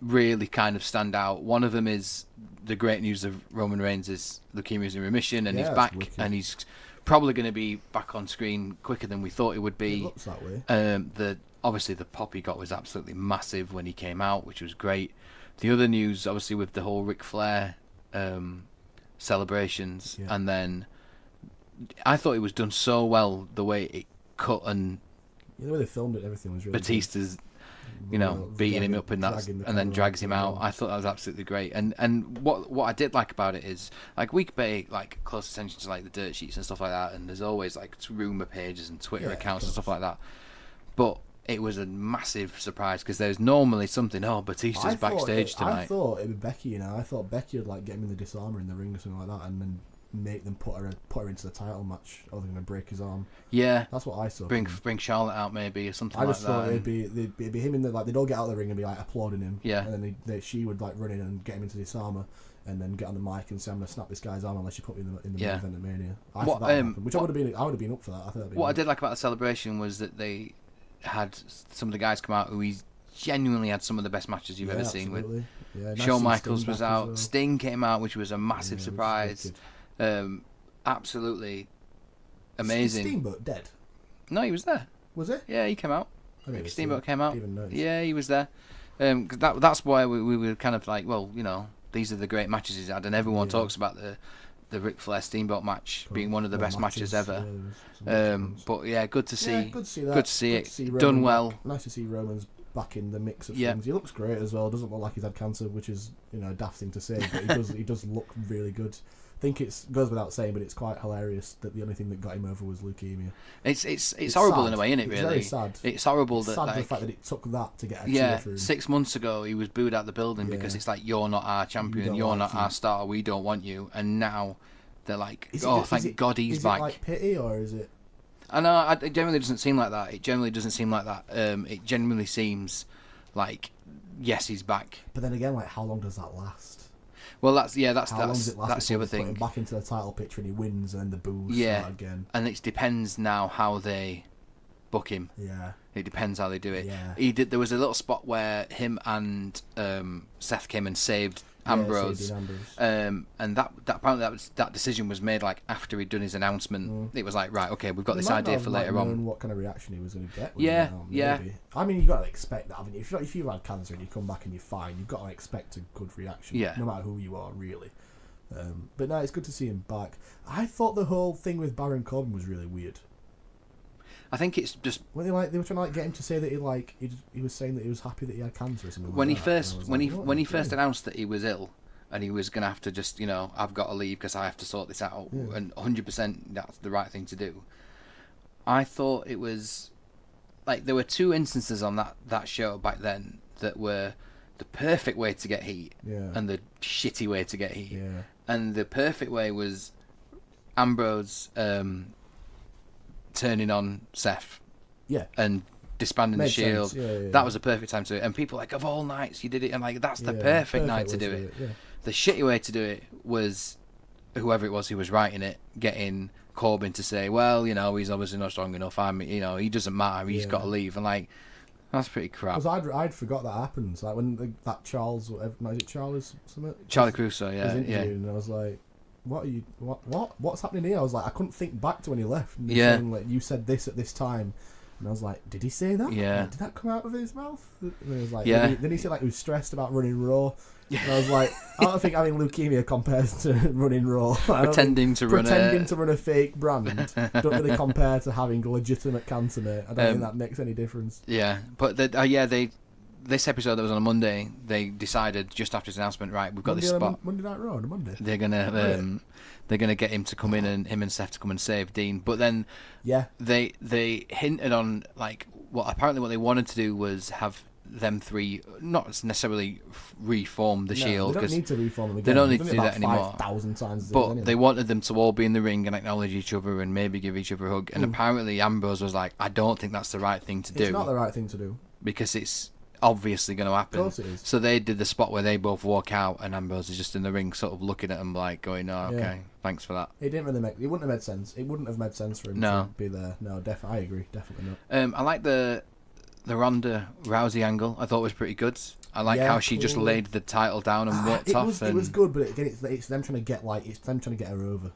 really kind of stand out. One of them is the great news of Roman Reigns' leukemia is in remission and he's back and he's probably going to be back on screen quicker than we thought it would be. It looks that way. Obviously the pop he got was absolutely massive when he came out, which was great. The other news, obviously, with the whole Ric Flair celebrations, and then I thought it was done so well the way it cut and the way they filmed it, everything was really Batista's beating him up in that, and then drags him out. I thought that was absolutely great. And what I did like about it is we pay close attention to the dirt sheets and stuff like that, and there's always rumour pages and Twitter accounts and stuff like that. But it was a massive surprise because there's normally something. Oh, Batista's backstage tonight. I thought it was Becky. I thought Becky would get him in the disarmer in the ring or something like that, and then make them put her into the title match, or they're going to break his arm. Yeah, that's what I saw. Bring Charlotte out maybe or something like that. I just thought it'd be him in the they'd all get out of the ring and be applauding him. Yeah, and then she would run in and get him into the disarmer, and then get on the mic and say, "I'm going to snap this guy's arm unless you put me in the main event at Mania." I thought that happened, which I would have been up for that. I think I did like about the celebration was that they had some of the guys come out who he genuinely had some of the best matches you've ever seen with. Yeah, nice. Shawn Michaels was out. Well. Sting came out, which was a massive surprise. Absolutely amazing. Is Steamboat dead? No, he was there. Was it? Yeah, he came out. Steamboat came out. Even noticed. Yeah, he was there. That's why we were kind of these are the great matches he's had, and everyone talks about the Ric Flair Steamboat match being one of the best matches ever. But yeah, good to see. Good to see that. Good to see it. Done well. Nice to see Roman's back in the mix of things. He looks great as well. Doesn't look like he's had cancer, which is a daft thing to say, but he does look really good. I think it goes without saying, but it's quite hilarious that the only thing that got him over was leukemia. It's horrible sad. In a way, isn't it? Really, very sad. It's horrible the fact that it took that to get a cheer through. 6 months ago he was booed out the building because it's you're not our champion, you're not our star, we don't want you, and now they're thank God he's back. Is it pity or is it? I know it generally doesn't seem like that. It generally seems like yes, he's back. But then again, how long does that last? Well, that's the other thing. Put him back into the title picture and he wins, and then the boos start again. And it depends now how they book him. Yeah, it depends how they do it. Yeah. There was a little spot where him and Seth came and saved Ambrose. And that apparently that decision was made after he'd done his announcement. It was right, okay, we've got this idea for later on. What kind of reaction he was going to get? Yeah. I mean, you got to expect that, haven't you? If you've had cancer and you come back and you're fine, you've got to expect a good reaction. Yeah. No matter who you are, really. But no, it's good to see him back. I thought the whole thing with Baron Corbin was really weird. I think it's just Were they were trying to get him to say that he was saying that he was happy that he had cancer or something. when like he that. first when he first doing? announced that he was ill and he was gonna have to just I've got to leave because I have to sort this out, and 100% that's the right thing to do. I thought it was like there were two instances on that show back then that were the perfect way to get heat and the shitty way to get heat. Yeah. And the perfect way was Ambrose turning on Seth. Yeah. And disbanding the Shield. That was the perfect time to do it. And people were like, of all nights, you did it. And like, that's the perfect night to do it. Yeah. The shitty way to do it was whoever it was who was writing it, getting Corbin to say, well, he's obviously not strong enough. He doesn't matter. He's got to leave. And like, that's pretty crap. Because I'd forgot that happened. Like when that Charles, whatever, is it Charles something? Charlie Crusoe, And I was like, what's happening here? I was like, I couldn't think back to when he left. And Yeah. saying, like, you said this at this time. And I was like, did he say that? Yeah. Like, did that come out of his mouth? And he was like, Yeah. Then he said like he was stressed about running Raw. And I was like, I don't think having leukemia compares to running Raw. Pretending to run a fake brand don't really compare to having legitimate cancer, mate. I don't think that makes any difference. Yeah, but this episode that was on a Monday, they decided just after his announcement, right, we've got this spot. Monday Night Raw on a Monday. They're gonna get him to come in and him and Seth to come and save Dean. But then they hinted on like what they wanted to do was have them three not necessarily reform the Shield. They don't need to reform them again. They don't need to do that anymore. 5,000 times. But anyway. they wanted them to all be in the ring and acknowledge each other and maybe give each other a hug. And apparently Ambrose was like, I don't think that's the right thing to do. It's not the right thing to do. Because it's obviously going to happen. Of course it is. So they did the spot where they both walk out and Ambrose is just in the ring sort of looking at him like going, oh, okay, thanks for that. It wouldn't have made sense. It wouldn't have made sense for him to be there. No, I agree. Definitely not. I like the Ronda Rousey angle. I thought was pretty good. I like how she just laid the title down and walked off. It was good, but again, it's them trying to get her over.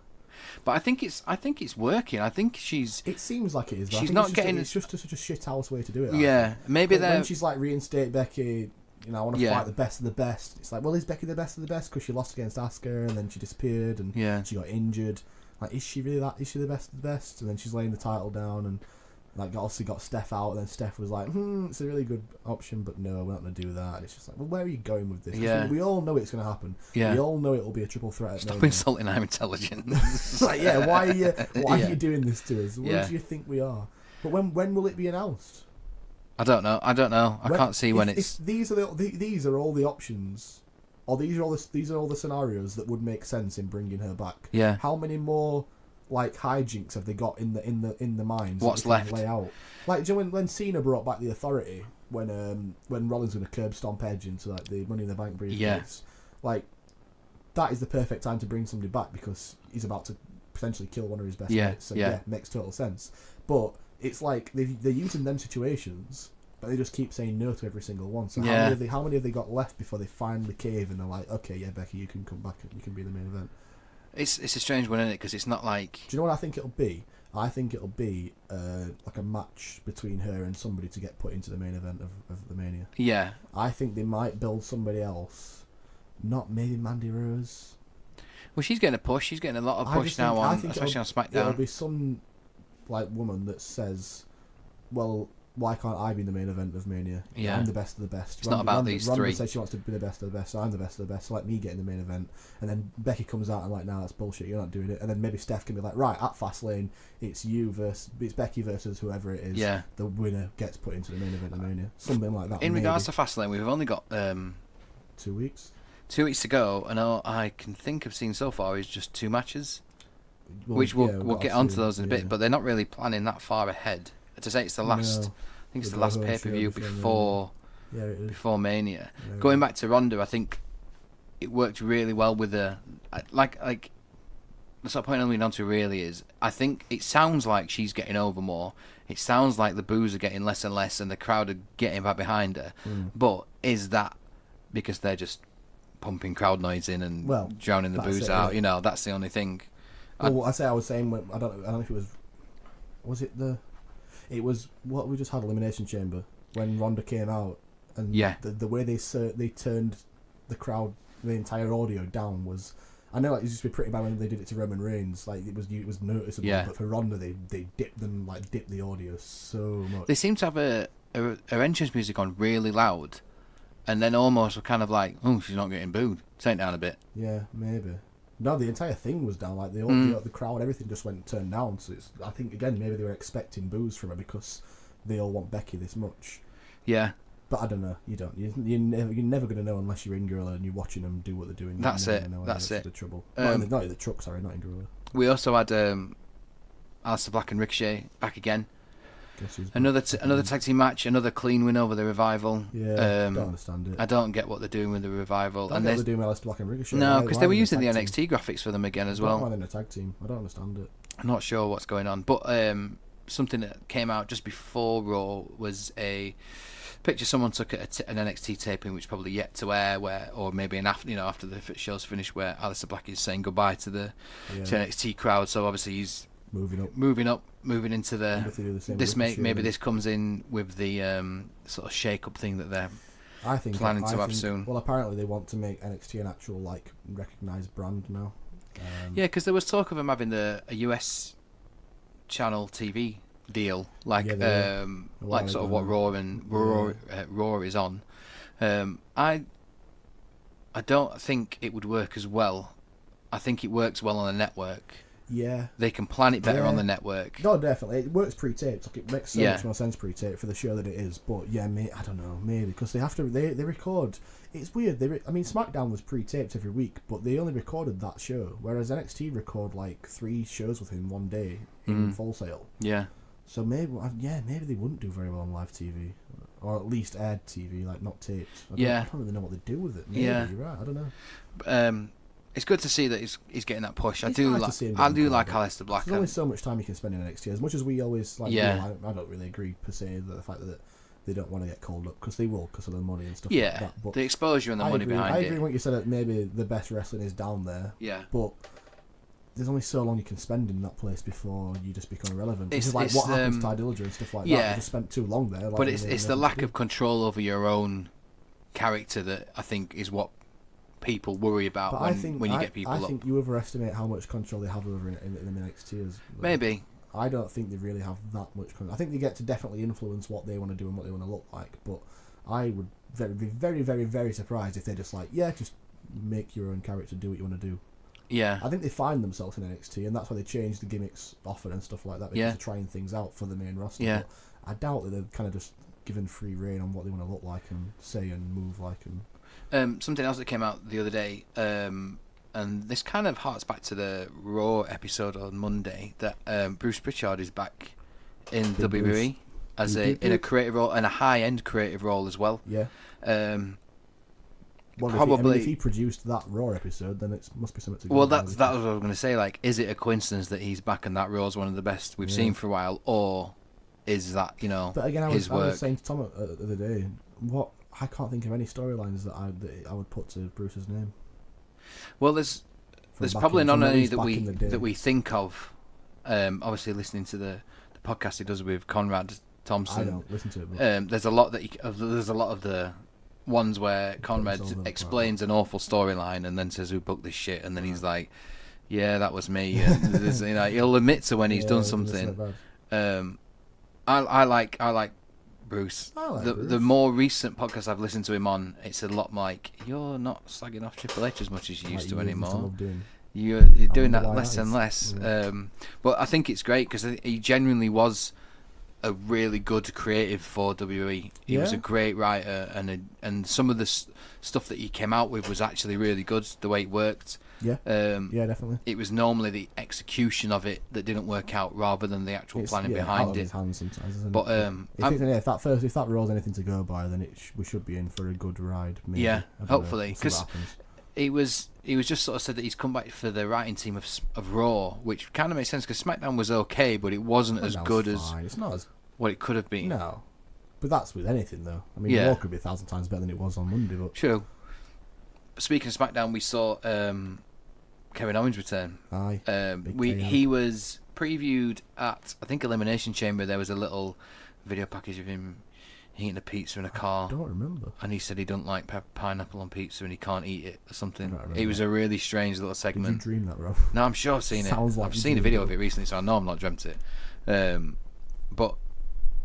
But I think it's working. I think she's. It seems like it is. But she's I think not getting. It's just such a shit house way to do it. Yeah, maybe when she's like reinstate Becky. I want to fight the best of the best. It's like, well, is Becky the best of the best? Because she lost against Asuka and then she disappeared and she got injured. Like, is she really that? Is she the best of the best? And then she's laying the title down and like obviously got Steph out. And then Steph was like, it's a really good option, but no, we're not going to do that. And it's just like, well, where are you going with this? Yeah. We all know it's going to happen. Yeah. We all know it will be a triple threat. Stop insulting our intelligence. Like, why are you doing this to us? What do you think we are? But when will it be announced? I don't know. I can't see when it's. These are all the options, or these are all the scenarios that would make sense in bringing her back. Yeah. How many more like hijinks have they got in the minds? What's left? Lay out. Like, do you know when Cena brought back the Authority when Rollins was going to curb stomp Edge into like the Money in the Bank briefcase? Yeah. Like, that is the perfect time to bring somebody back because he's about to potentially kill one of his best mates. So makes total sense. But it's like they're using them situations, but they just keep saying no to every single one. So how many have they got left before they finally cave and they're like, okay, Becky, you can come back and you can be the main event. It's a strange one, isn't it? Because it's not like. Do you know what I think it'll be? I think it'll be like a match between her and somebody to get put into the main event of the Mania. Yeah. I think they might build somebody else. Not maybe Mandy Rose. Well, she's getting a push. She's getting a lot of push now, especially on SmackDown. It'll be some like woman that says, well, why can't I be in the main event of Mania? Yeah. I'm the best of the best. It's not about these three. Ronda says she wants to be the best of the best, so I'm the best of the best, so let me get in the main event. And then Becky comes out and like, nah, that's bullshit, you're not doing it. And then maybe Steph can be like, right, at Fastlane, it's Becky versus whoever it is. Yeah. The winner gets put into the main event of Mania. Something like that. In regards to Fastlane, we've only got 2 weeks. 2 weeks to go, and all I can think of seeing so far is just 2 matches. Which we'll get onto those in a bit, but they're not really planning that far ahead. To say it's the last, I think it's the last pay-per-view before Mania. Yeah, going back to Ronda, I think it worked really well with the like. The sort of point I'm leading on to really is, I think it sounds like she's getting over more. It sounds like the boos are getting less and less, and the crowd are getting back behind her. But is that because they're just pumping crowd noise in and drowning the boos out? Yeah. You know, that's the only thing. I was saying when, I don't know if it was it was what we just had, Elimination Chamber, when Ronda came out and the way they turned the crowd, the entire audio down was, I know, like, it used to be pretty bad when they did it to Roman Reigns. Like, it was noticeable. Yeah. But for Ronda, they dipped the audio so much. They seem to have a entrance music on really loud, and then almost were kind of like, oh, she's not getting booed. Turn it down a bit. Yeah, maybe. No, the entire thing was down. Like the crowd, everything just turned down. So I think again maybe they were expecting boos from her because they all want Becky this much. Yeah. But I don't know. You don't. You're never going to know unless you're in Gorilla and you're watching them do what they're doing. That's it. That's it. The trouble. Not in the truck. Sorry, not in Gorilla. We also had Aleister Black and Ricochet back again. Another tag team match, another clean win over the Revival. Yeah, don't understand it. I don't get what they're doing with the Revival. Don't get what they're doing with Aleister Black and Ricochet. No, because they were using the NXT graphics for them again as well. Why in a tag team? I don't understand it. I'm not sure what's going on, but something that came out just before Raw was a picture someone took at an NXT taping, which probably yet to air, or maybe after the show's finished, where Aleister Black is saying goodbye to the to NXT crowd. So obviously he's moving into this comes in with the sort of shake-up thing that they're planning to have soon. Well, apparently they want to make NXT an actual recognised brand now. Yeah, because there was talk of them having a US channel TV deal, like sort of what Raw is on. I don't think it would work as well. I think it works well on a network. Yeah, they can plan it better on the network. No, definitely, it works pre-taped. Like, it makes so much more sense pre-taped for the show that it is. But yeah, I don't know, maybe because they have to. They record. It's weird. SmackDown was pre-taped every week, but they only recorded that show, whereas NXT record 3 shows within one day in Full Sail. Yeah. So maybe they wouldn't do very well on live TV, or at least aired TV, not taped. I don't really know what they do with it. Maybe, you're right. I don't know. It's good to see that he's getting that push. I do like Aleister Black. There's only so much time you can spend in NXT. As much as we always I don't really agree per se with the fact that they don't want to get called up, because they will, because of the money and stuff like that. But the exposure and the money behind it. I agree with what you said, that maybe the best wrestling is down there. Yeah. But there's only so long you can spend in that place before you just become irrelevant. It's what happens to Ty Dillinger and stuff like that. You just spent too long there. But it's the lack of control over your own character that I think is what people worry about when you get people up. I think you overestimate how much control they have over in NXT. Maybe. I don't think they really have that much control. I think they get to definitely influence what they want to do and what they want to look like, but I would be very, very, very surprised if they're just just make your own character, do what you want to do. Yeah. I think they find themselves in NXT, and that's why they change the gimmicks often and stuff like that, because they're trying things out for the main roster. Yeah. But I doubt that they're kind of just given free reign on what they want to look like and say and move like. And something else that came out the other day, and this kind of harks back to the Raw episode on Monday, that Bruce Pritchard is back in WWE as in a creative role, and a high-end creative role as well. Yeah. Probably if he produced that Raw episode, then it must be something to go. Well, that was what I was going to say. Is it a coincidence that he's back and that Raw is one of the best we've seen for a while, or is that But again, his work? I was saying to Tom the other day, I can't think of any storylines that I would put to Bruce's name. Well, there's probably not any that we think of. Obviously, listening to the podcast he does with Conrad Thompson, I don't listen to it. But there's a lot of the ones where Conrad explains an awful storyline and then says, "Who booked this shit?" And then he's like, "Yeah, that was me." And he'll admit to when he's done something. I like Bruce. The more recent podcast I've listened to him on, it's a lot like, you're not slagging off Triple H as much as you used to anymore. You're doing that less and less. Yeah. But I think it's great because he genuinely was a really good creative for WWE. He was a great writer, and some of the stuff that he came out with was actually really good, the way it worked. Yeah, definitely. It was normally the execution of it that didn't work out, rather than the actual planning behind out it. Of his hands sometimes, isn't but if that Raw's anything to go by, then we should be in for a good ride. Maybe. Yeah, hopefully, because he was just sort of said that he's come back for the writing team of Raw, which kind of makes sense because SmackDown was okay, but it wasn't as good as it's not as what it could have been. No, but that's with anything though. I mean, Raw could be 1,000 times better than it was on Monday. But true. Speaking of SmackDown, we saw Kevin Owens return. Aye. He was previewed at, I think, Elimination Chamber. There was a little video package of him eating a pizza in a car. I don't remember. And he said he don't like pineapple on pizza and he can't eat it or something. I don't It was remember a really strange little segment. Did you dream that, Rob? No, I'm sure I've seen it. Sounds like I've you seen a dreamed video it. of it recently, so I know I'm not dreamt it. But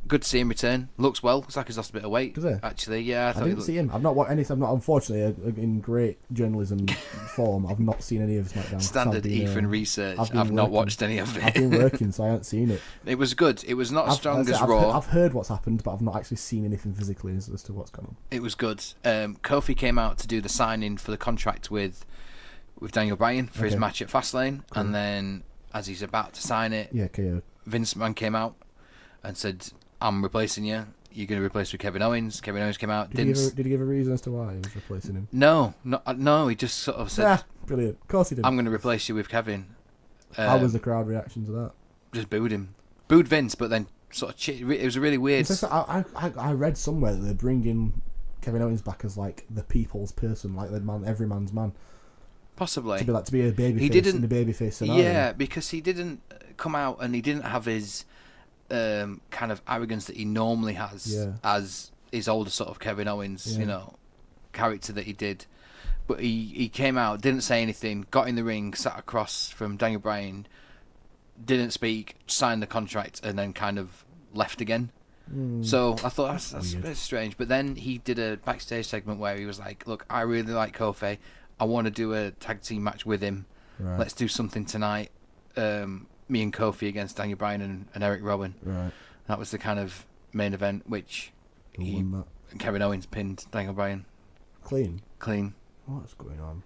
good to see him return. Looks well. Looks like he's lost a bit of weight. Does he? Actually, yeah. I didn't see him. I've not watched anything. I'm not, unfortunately, in great journalism form. I've not seen any of SmackDown. Standard Ethan research. I've not watched any of it. I've been working, so I haven't seen it. It was good. It was not as strong as I've Raw. I've heard what's happened, but I've not actually seen anything physically as to what's going on. It was good. Kofi came out to do the signing for the contract with Daniel Bryan for his match at Fastlane, and then as he's about to sign it, Vince McMahon came out and said, "I'm replacing you. You're going to replace with Kevin Owens." Kevin Owens came out. Did he give a reason as to why he was replacing him? No. He just sort of said, brilliant. Of course he did. "I'm going to replace you with Kevin." How was the crowd reaction to that? Just booed him. Booed Vince, but then sort of it was a really weird. I read somewhere that they're bringing Kevin Owens back as like the people's person, like the man, every man's man. Possibly. To be a babyface in the babyface scenario. Yeah, because he didn't come out and he didn't have his kind of arrogance that he normally has as his older sort of Kevin Owens, character that he did. But he came out, didn't say anything, got in the ring, sat across from Daniel Bryan, didn't speak, signed the contract, and then kind of left again. So I thought that's a bit strange. But then he did a backstage segment where he was like, "Look, I really like Kofi. I want to do a tag team match with him. Right. Let's do something tonight. Me and Kofi against Daniel Bryan and Eric Rowan." Right. That was the kind of main event, which Kevin Owens pinned Daniel Bryan. Clean. What's going on?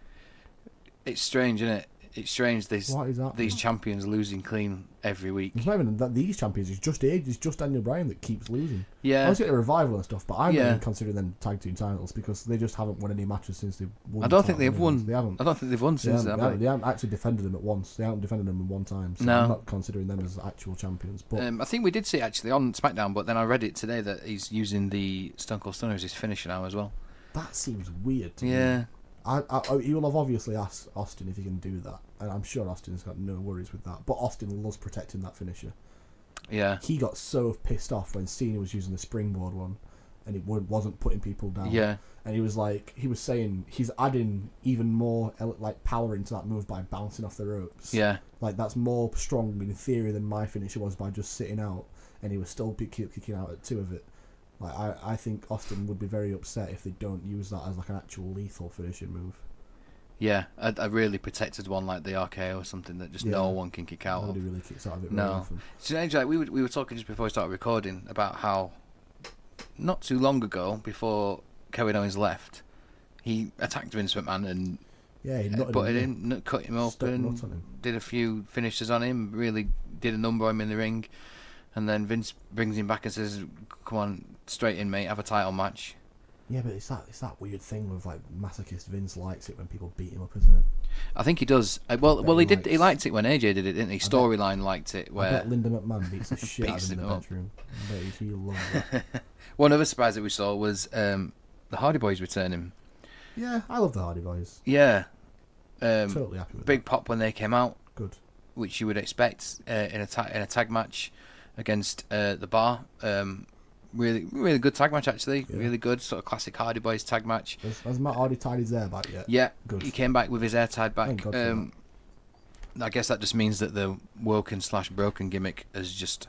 It's strange, isn't it? It's strange. What is that? These champions losing clean every week. It's not even that these champions. It's just age. It's just Daniel Bryan that keeps losing. Yeah. I was getting a revival and stuff, but I'm not even considering them tag team titles because they just haven't won any matches since they won. I don't think they've won. They haven't. I don't think they've won since then. They haven't actually defended them at once. They haven't defended them in one time. So I'm not considering them as actual champions. But I think we did see it actually on SmackDown, but then I read it today that he's using the Stone Cold Stunner as his finisher now as well. That seems weird to me. Yeah. He will have obviously asked Austin if he can do that, and I'm sure Austin's got no worries with that. But Austin loves protecting that finisher. Yeah. He got so pissed off when Cena was using the springboard one, and it wasn't putting people down. Yeah. And he was saying he's adding even more power into that move by bouncing off the ropes. Yeah. Like that's more strong in theory than my finisher was by just sitting out, and he was still kicking out at 2 of it. Like I think Austin would be very upset if they don't use that as like an actual lethal finishing move. Yeah, a really protected one like the RKO or something that just no one can kick out of. Nobody really kicks out of it. No. Very often. So like we were talking just before we started recording about how not too long ago, before Kevin Owens left, he attacked Vince McMahon and cut him open, did a few finishes on him, really did a number on him in the ring, and then Vince brings him back and says, "Come on, straight in, mate, have a title match." Yeah, but it's that weird thing with like masochist Vince likes it when people beat him up, isn't it? I think he does. Well, he liked it when AJ did it, didn't he? Storyline liked it. Where I bet Linda McMahon beats the shit out of him in the bedroom. I bet he loved that. One other surprise that we saw was the Hardy Boys returning. Yeah, I love the Hardy Boys. Yeah. Totally happy with big pop when they came out. Good. Which you would expect in a tag match against the Bar. Really, really good tag match actually. Yeah. Really good, sort of classic Hardy Boys tag match. Has Matt Hardy tied his hair back yet? Yeah, good. He came back with his hair tied back. I guess that just means that the woken/broken gimmick has just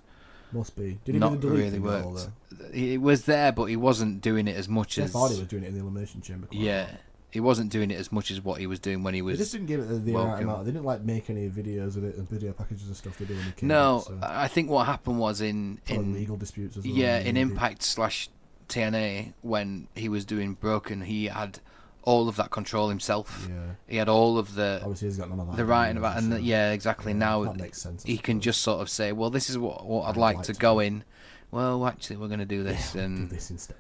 must be. Did he not really worked. It was there, but he wasn't doing it as much as Hardy was doing it in the Elimination Chamber. Yeah. He wasn't doing it as much as what he was doing when he was. They just didn't give it the right amount. They didn't like make any videos of it and video packages and stuff they do when he came No, out, so. I think what happened was in legal disputes as well. Yeah, in Impact/TNA when he was doing Broken, he had all of that control himself. Yeah. He had all of the. Obviously, he's got none of that. The writing about yeah, exactly. Yeah, now that makes sense. He can just sort of say, "Well, this is what I'd like to go in." Well, actually, we're going to do this and do this instead.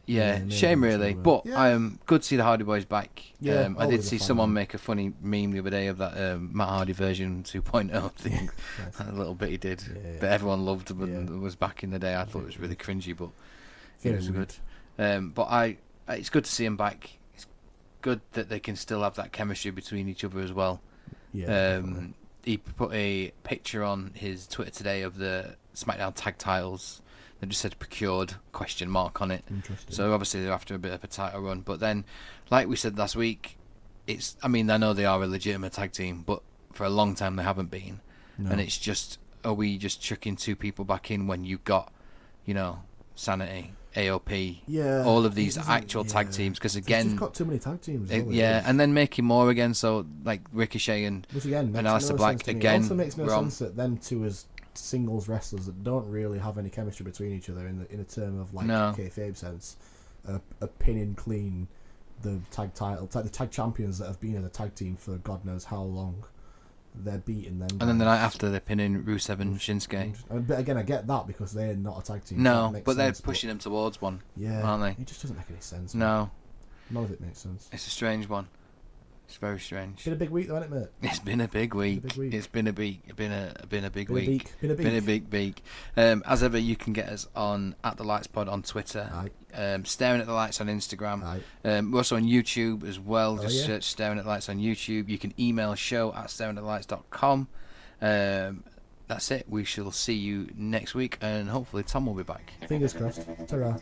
Yeah, shame really, but good to see the Hardy Boys back. Yeah, I did see someone make a funny meme the other day of that Matt Hardy version 2.0 thing. A little bit he did, but everyone loved it when it was back in the day. I thought it was really cringy, but it was good. But it's good to see him back. It's good that they can still have that chemistry between each other as well. Yeah. He put a picture on his Twitter today of the SmackDown tag titles. They just said procured ? On it. Interesting. So obviously they're after a bit of a title run. But then, like we said last week, I know they are a legitimate tag team, but for a long time they haven't been. No. And it's just, are we just chucking 2 people back in when you've got, Sanity, AOP, all of these actual tag teams? Because again, they've just got too many tag teams. And then making more again. So like Ricochet and Aleister Black again. It also makes no sense that them two as singles wrestlers that don't really have any chemistry between each other in a term of like kayfabe sense, are pinning clean the tag title, the tag champions that have been in the tag team for God knows how long. They're beating them. And then the night after, they're pinning Rusev and Shinsuke. But again, I get that because they're not a tag team. No, but they're pushing them towards one. Yeah, aren't they? It just doesn't make any sense. No, none of it makes sense. It's a strange one. It's very strange. It's been a big week, though, hasn't it, mate? It's been a big week. It's been a big week. Been a big week. As ever, you can get us on @TheLightsPod on Twitter. Staring at the Lights on Instagram. We're also on YouTube as well. Just search Staring at the Lights on YouTube. You can email show@staringatthelights.com. That's it. We shall see you next week, and hopefully Tom will be back. Fingers crossed. Ta-ra.